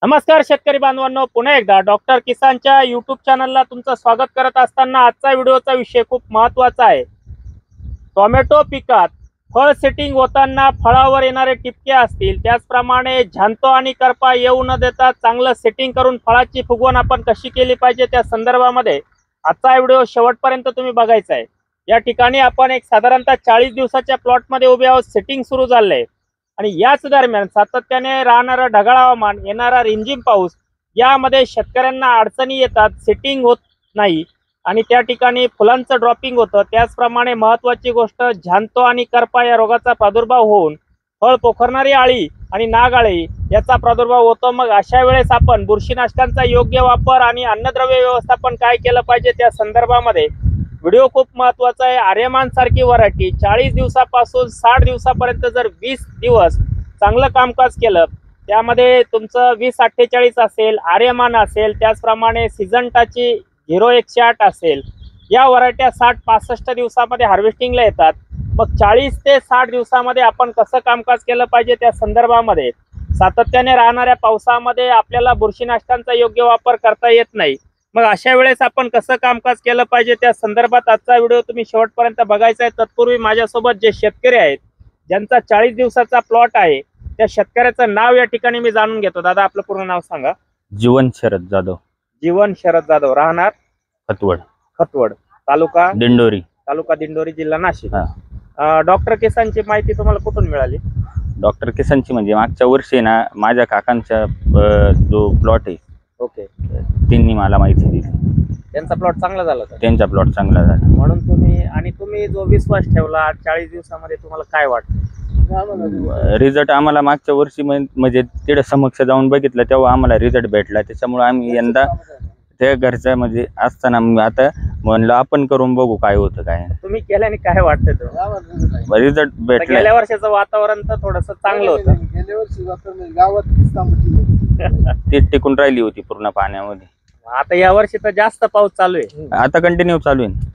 नमस्कार शेतकरी बांधवांनो, पुन्हा एकदा डॉक्टर किसानच्या यूट्यूब चॅनलला तुमचं स्वागत करत असताना आजचा व्हिडिओचा विषय खूप महत्त्वाचा आहे। टोमॅटो पिकात फळ सेटिंग होताना फळावर येणारे टिपके असतील, त्याचप्रमाणे झांतो आणि करपा येऊ न देता चांगलं सेटिंग करून फळाची फुगवण आपण कशी केली पाहिजे त्या संदर्भामध्ये आजचा व्हिडिओ शेवटपर्यंत तुम्ही बघायचा आहे। या ठिकाणी आपण एक साधारणतः 40 दिवसाच्या प्लॉटमध्ये उभे आहोत। सेटिंग सुरू झालंय आणि याच दरम्यान सातत्याने राहणारं ढगाळ हवामान, येणारा रिमझिम पाऊस यामध्ये शेतकऱ्यांना अडचणी येतात, सेटिंग होत नाही आणि त्या ठिकाणी फुलांचं ड्रॉपिंग होतं। त्याचप्रमाणे महत्त्वाची गोष्ट, झांतो आणि करपा या रोगाचा प्रादुर्भाव होऊन फळ पोखरणारी आळी आणि नागाळी याचा प्रादुर्भाव होतो। मग अशा वेळेस आपण बुरशीनाशकांचा योग्य वापर आणि अन्नद्रव्य व्यवस्थापन काय केलं पाहिजे त्या संदर्भामध्ये व्हिडिओ खूप महत्त्वाचा आहे। आर्यमान सारखी व्हरायटी 40 दिवसापासून 60 दिवसापर्यंत जर 20 दिवस चांगलं कामकाज केलं, त्यामध्ये तुमचं 2048 असेल, आर्यमान असेल, त्याचप्रमाणे सिजंटाची 0108 असेल, या व्हरायट्या 60-65 दिवसामध्ये हार्वेस्टिंगला येतात। मग 40 ते 60 दिवसामध्ये आपण कसं कामकाज केलं पाहिजे त्या संदर्भामध्ये, सातत्याने राहणाऱ्या पावसामध्ये आपल्याला बुरशीनाशकांचा योग्य वापर करता येत नाही। मग अशा वेळेस आपण कसं कामकाज केलं पाहिजे त्या संदर्भात आजचा व्हिडिओ तुम्ही शेवटपर्यंत बघायचा आहे। तत्पूर्वी माझ्यासोबत जे शेतकरी आहेत, ज्यांचा 40 दिवसाचा प्लॉट आहे, त्या शेतकऱ्याचं नाव या ठिकाणी मी जाणून घेतो। दादा, आपलं पूर्ण नाव सांगा। जीवन शरद जाधव, जीवन शरद जाधव, राहणार खतवड, तालुका दिंडोरी, जिल्हा नाशिक। डॉक्टर किसानची माहिती तुम्हाला कुठून मिळाली? डॉक्टर किसानची म्हणजे मागच्या वर्षी ना माझ्या काकांचा जो प्लॉट आहे, ओके, त्यांनी मला माहिती दिली। त्यांचा प्लॉट चांगला झाला का? त्यांचा प्लॉट चांगला झाला म्हणून तुम्ही जो विश्वास ठेवला 40 दिवसामध्ये, तुम्हाला काय वाटतं? रिझल्ट आम्हाला मागच्या वर्षी म्हणजे तिकडे समक्ष जाऊन बघितलं तेव्हा आम्हाला रिझल्ट भेटला। त्याच्यामुळे आम्ही यंदा त्या घरच्या म्हणजे असताना आता म्हणलं आपण करून बघू काय होतं काय। तुम्ही केल्याने काय वाटतं? रिझल्ट भेटला। गेल्या वर्षाचं वातावरण तर थोडंसं चांगलं होतं। गेल्या वर्षी गावात ती टिकून राहिली होती पूर्ण पाण्यामध्ये। आता या वर्षी तर जास्त पाऊस चालू आहे, आता कंटिन्यू चालू आहे।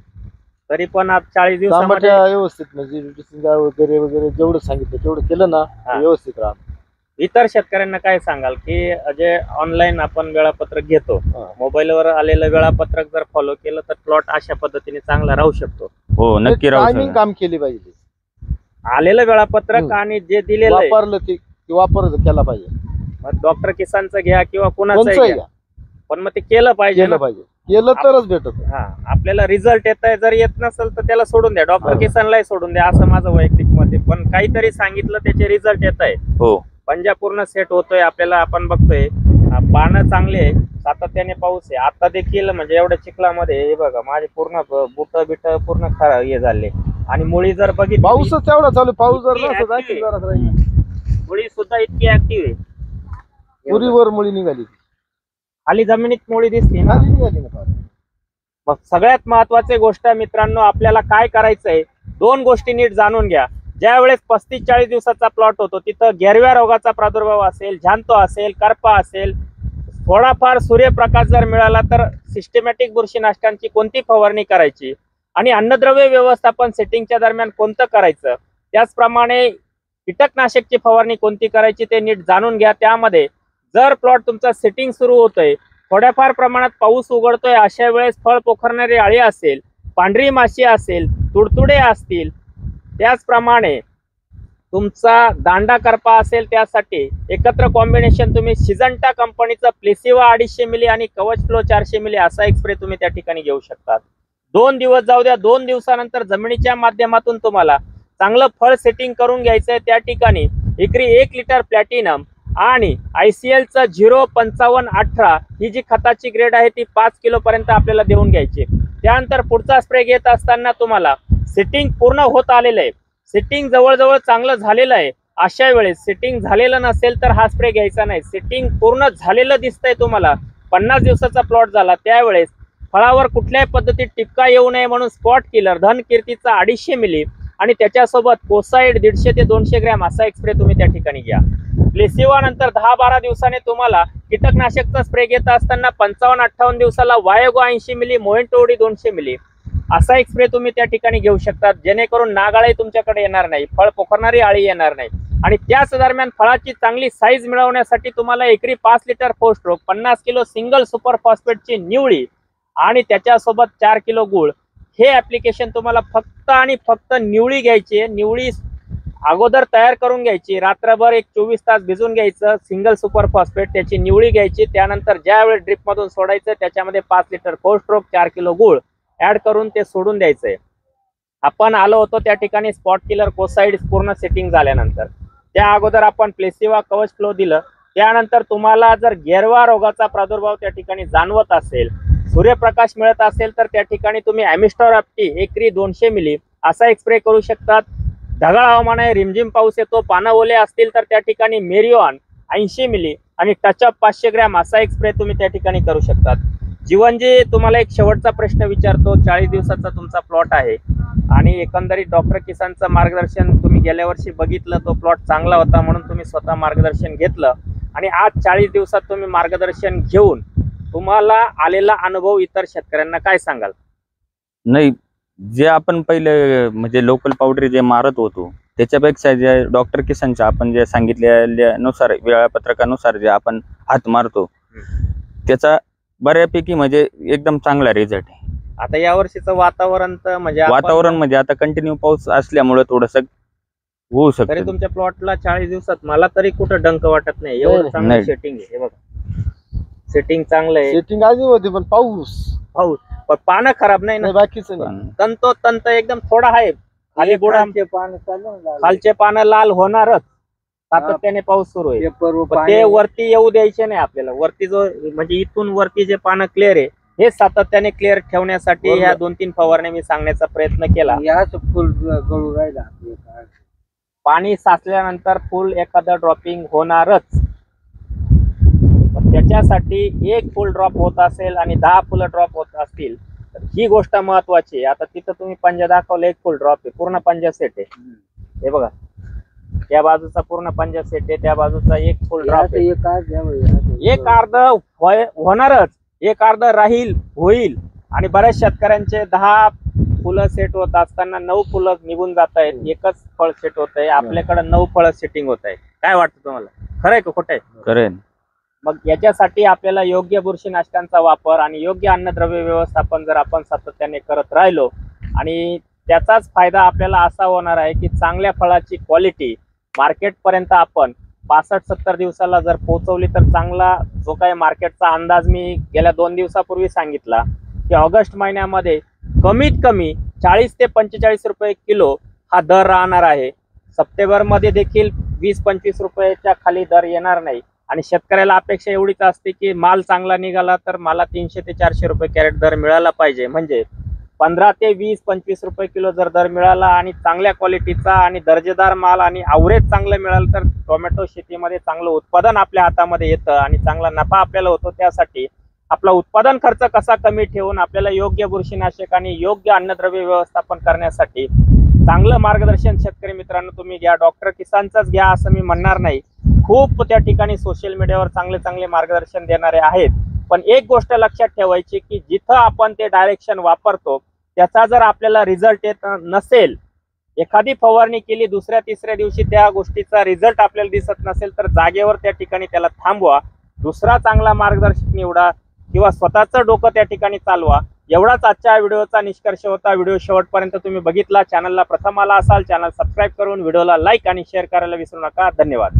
तरी पण आज 40 दिवसामध्ये व्यवस्थित म्हणजे ड्रेसिंग वगैरे जेवढं सांगितलं तेवढं केलं ना, व्यवस्थित राहत। इतर शेतकऱ्यांना काय सांगाल की जे ऑनलाईन आपण वेळापत्रक घेतो, मोबाईलवर आलेलं वेळापत्रक जर फॉलो केलं तर प्लॉट अशा पद्धतीने चांगला राहू शकतो? हो, नक्की राहू शकतो। काम केली पाहिजे, आलेलं वेळापत्रक आणि जे दिलेलं वापरलं ते वापर केला पाहिजे। मग डॉक्टर किसानचं घ्या किंवा कुणाचं घ्या, पण मग ते केलं पाहिजे। केलं तरच भेटत। आपल्याला रिझल्ट येत आहे, जर येत नसेल तर त्याला सोडून द्या, डॉक्टर किसानलाही सोडून द्या, असं माझं वैयक्तिक मत आहे। पण काहीतरी सांगितलं त्याचे रिझल्ट येत आहे, हो, पंजा पूर्ण सेट होतोय आपल्याला, आपण बघतोय पानं चांगले, सातत्याने पाऊस आहे। आता देखील म्हणजे एवढ्या चिखलामध्ये हे बघा, माझे पूर्ण बुट बिट पूर्ण हे झाले आणि मुळी जर बघितली, पाऊसच एवढा चालू, पाऊस जर मुळी सुद्धा इतकी ऍक्टिव्ह आहे, पुरीवर मुळी निघाली, खाली जमिनीत मुळी दिसते ना। मग सगळ्यात महत्वाची गोष्ट मित्रांनो, आपल्याला काय करायचंय, दोन गोष्टी नीट जाणून घ्या। ज्या वेळेस 35-40 दिवसाचा प्लॉट होतो, तिथं गेरव्या रोगाचा प्रादुर्भाव असेल, झांतो असेल, करपा असेल, थोडाफार सूर्यप्रकाश जर मिळाला तर सिस्टमॅटिक बुरशीनाशकांची कोणती फवारणी करायची आणि अन्नद्रव्य व्यवस्थापन सेटिंगच्या दरम्यान कोणतं करायचं, त्याचप्रमाणे कीटकनाशकची फवारणी कोणती करायची ते नीट जाणून घ्या। त्यामध्ये जर प्लॉट तुमचा सेटिंग सुरू होतोय, थोड्याफार प्रमाणात पाऊस उघडतोय, अशा वेळेस फळ पोखरणारी आळी असेल, पांढरी माशी असेल, तुडतुडे असतील, त्याचप्रमाणे तुमचा दांडा करपा असेल, त्यासाठी एकत्र कॉम्बिनेशन तुम्ही सिजंटा कंपनीचा प्लेसिवा 250 मिली आणि कवच फ्लो 400 मिली असा एक स्प्रे तुम्ही त्या ठिकाणी घेऊ शकता। 2 दिवस जाऊ द्या, 2 दिवसानंतर जमिनीच्या माध्यमातून तुम्हाला चांगलं फळ सेटिंग करून घ्यायचंय। त्या ठिकाणी एकरी 1 लिटर प्लॅटिनम आणि ICLचं 05518 ही जी खताची ग्रेड आहे ती 5 किलो पर्यंत आपल्याला देऊन घ्यायची। त्यानंतर पुढचा स्प्रे घेत असताना तुम्हाला सेटिंग पूर्ण होत आलेलं आहे, सेटिंग जवळजवळ चांगलं झालेलं आहे, अशा वेळेस सेटिंग झालेलं नसेल तर हा स्प्रे घ्यायचा नाही। सेटिंग पूर्ण झालेलं दिसतंय तुम्हाला, 50 दिवसाचा प्लॉट झाला, त्यावेळेस फळावर कुठल्याही पद्धतीत टिपका येऊ नये म्हणून स्पॉट किलर धनकीर्तीचा 250 मिली आणि त्याच्यासोबत कोसाईड 150 ते 200 ग्रॅम असा एक स्प्रे तुम्ही त्या ठिकाणी घ्या। प्लेसिवा नंतर 10-12 दिवसाने तुम्हाला कीटकनाशकचा स्प्रे घेत असताना 55-58 दिवसाला वायगो 80 मिली, मोएंटोडी 200 मिली असा एक स्प्रे तुम्ही त्या ठिकाणी घेऊ शकता, जेणेकरून नागाळी तुमच्याकडे येणार नाही, फळ पोखरणारी आळी येणार नाही। आणि त्याच दरम्यान फळाची चांगली साईज मिळवण्यासाठी तुम्हाला एकरी 5 litre पोस्ट्रोक, 50 kilo single super फॉस्फेटची Nivali आणि त्याच्यासोबत 4 किलो गुळ, हे ऍप्लिकेशन तुम्हाला फक्त आणि फक्त निवळी घ्यायची आहे. निवळी अगोदर तयार करून घ्यायची, रात्रभर एक 24 तास भिजून घ्यायचं, सिंगल सुपर फॉस्फेट त्याची निवळी घ्यायची. त्यानंतर ज्यावेळेस ड्रिप मधून सोडायचं त्याच्यामध्ये 5 लिटर पोस्ट्रोक, 4 किलो गुळ ऍड करून ते सोडून द्यायचंय. आपण आलो होतो त्या ठिकाणी स्पॉट किलर कोसाइड पूर्ण सेटिंग झाल्यानंतर. त्या अगोदर आपण प्लेसिवा कवच फ्लो दिलं. त्यानंतर तुम्हाला जर गेरवा रोगाचा प्रादुर्भाव त्या ठिकाणी जाणवत असेल, सूर्यप्रकाश मिळत असेल, तर त्या ठिकाणी तुम्ही ॲमिस्टॉर ॲप्टी एकरी 200 मिली असा एक स्प्रे करू शकतात. ढगाळ हवामान आहे, रिमझिम पाऊस येतो, पानं ओले असतील तर त्या ठिकाणी मेरिओन 80 मिली आणि टचअप 500 ग्रॅम असा एक स्प्रे तुम्ही त्या ठिकाणी करू शकतात. जीवनजी, तुम्हाला एक शेवटचा प्रश्न विचारतो. 40 दिवसाचा तुमचा प्लॉट आहे आणि एकंदरीत डॉक्टर किसानचं मार्गदर्शन तुम्ही गेल्या वर्षी बघितलं, तो प्लॉट चांगला होता म्हणून तुम्ही स्वतः मार्गदर्शन घेतलं आणि आज 40 दिवसात तुम्ही मार्गदर्शन घेऊन तुम्हाला आलेला अनुभव इतर शेतकऱ्यांना काय सांगाल? नाही, जे आपण पहिले म्हणजे लोकल पावडर जे मारत होतो त्याच्यापेक्षा जे डॉक्टर किसानच्या आपण जे सांगितल्यानुसार वेळापत्रकानुसार जे आपण हात मारतो त्याचा बऱ्यापैकी म्हणजे एकदम चांगला रिझल्ट आहे. आता या वर्षीचं वातावरण तर म्हणजे वातावरण म्हणजे आता कंटिन्यू पाऊस असल्यामुळे थोडस होऊ तरी शकतं. तुमच्या प्लॉटला 40 दिवसात मला तरी कुठं डंक वाटत नाही. एवढं नाही, चांगलं नाही. सेटिंग आहे. हे बघा, सेटिंग चांगलं आहे. सेटिंग आधी होती पण पाऊस पाऊस पण पानं खराब नाही ना. नाही, बाकीचं नाही. पण तंतोतंत एकदम थोडा आहे. खाली बुडा, खालचे पानं लाल होणारच सातत्याने पाऊस सुरू आहे. पण ते वरती येऊ द्यायचे नाही आपल्याला. वरती जो म्हणजे इथून वरती जे पानं क्लिअर आहे हे सातत्याने क्लिअर ठेवण्यासाठी बरोबर. ह्या 2-3 फवारण्या मी सांगण्याचा प्रयत्न केला. फुल गळू राहिला. पाणी साचल्यानंतर फुल एखादं ड्रॉपिंग होणारच. पण त्याच्यासाठी एक फुल ड्रॉप होत असेल आणि 10 फुलं ड्रॉप होत असतील तर ही गोष्ट महत्वाची आहे. आता तिथं तुम्ही पंजा दाखवलं, एक फुल ड्रॉप आहे, पूर्ण पंजा सेट आहे. हे बघा, त्या बाजूचा पूर्ण पंजा सेट आहे, त्या बाजूचा एक फुल ड्रॉप आहे. एक अर्ध होणारच, एक अर्ध राहील, होईल. आणि बऱ्याच शेतकऱ्यांचे 10 फुलं सेट होत असताना 9 फुलं निघून जात आहेत, एकच फळ सेट होत आहे. आपल्याकडे 9 फळं सेटिंग होत आहे. काय वाटतं तुम्हाला, खरं आहे का खोटं आहे? करेन. मग याच्यासाठी आपल्याला योग्य बुरशीनाशकांचा वापर आणि योग्य अन्नद्रव्य व्यवस्थापन जर आपण सातत्याने करत राहिलो आणि त्याचाच फायदा आपल्याला असा होणार आहे की चांगल्या फळाची क्वालिटी मार्केटपर्यंत आपण 65-70 दिवसाला जर पोहोचवली तर चांगला जो काही मार्केटचा अंदाज मी गेल्या 2 दिवसापूर्वी सांगितला की ऑगस्ट महिन्यामध्ये कमीत कमी 40 ते 45 रुपये किलो हा दर राहणार आहे. सप्टेंबरमध्ये देखील 20-25 रुपयाच्या खाली दर येणार नाही आणि शेतकऱ्याला अपेक्षा एवढीच असते की माल चांगला निघाला तर मला 300 ते 400 रुपये कॅरेट दर मिळाला पाहिजे. म्हणजे 15 ते 20-25 रुपये किलो जर दर मिळाला आणि चांगल्या क्वालिटीचा आणि दर्जेदार माल आणि ॲव्हरेज चांगलं मिळालं तर टोमॅटो शेतीमध्ये चांगलं उत्पादन आपल्या हातामध्ये येतं आणि चांगला नफा आपल्याला होतो. त्यासाठी आपला उत्पादन खर्च कसा कमी ठेवून आपल्याला योग्य बुरशीनाशक आणि योग्य अन्नद्रव्य व्यवस्थापन करण्यासाठी चांगलं मार्गदर्शन शेतकरी मित्रांनो तुम्ही घ्या. डॉक्टर किसानचाच घ्या असं मी म्हणणार नाही. खूप त्या ठिकाणी सोशल मीडियावर चांगले चांगले मार्गदर्शन देणारे आहेत. पण एक गोष्ट लक्षात ठेवायची की जिथं आपण ते डायरेक्शन वापरतो त्याचा जर आपल्याला रिझल्ट येत नसेल, एखादी फवारणी केली दुसऱ्या तिसऱ्या दिवशी त्या गोष्टीचा रिझल्ट आपल्याला दिसत नसेल तर जागेवर त्या ठिकाणी त्याला थांबवा, दुसरा चांगला मार्गदर्शक निवडा किंवा स्वतःचं डोकं त्या ठिकाणी चालवा. एवढाच आजच्या व्हिडिओचा निष्कर्ष होता. व्हिडिओ शेवटपर्यंत तुम्ही बघितला. चॅनलला प्रथम आला असाल, चॅनल सबस्क्राईब करून व्हिडिओला लाईक आणि शेअर करायला विसरू नका. धन्यवाद.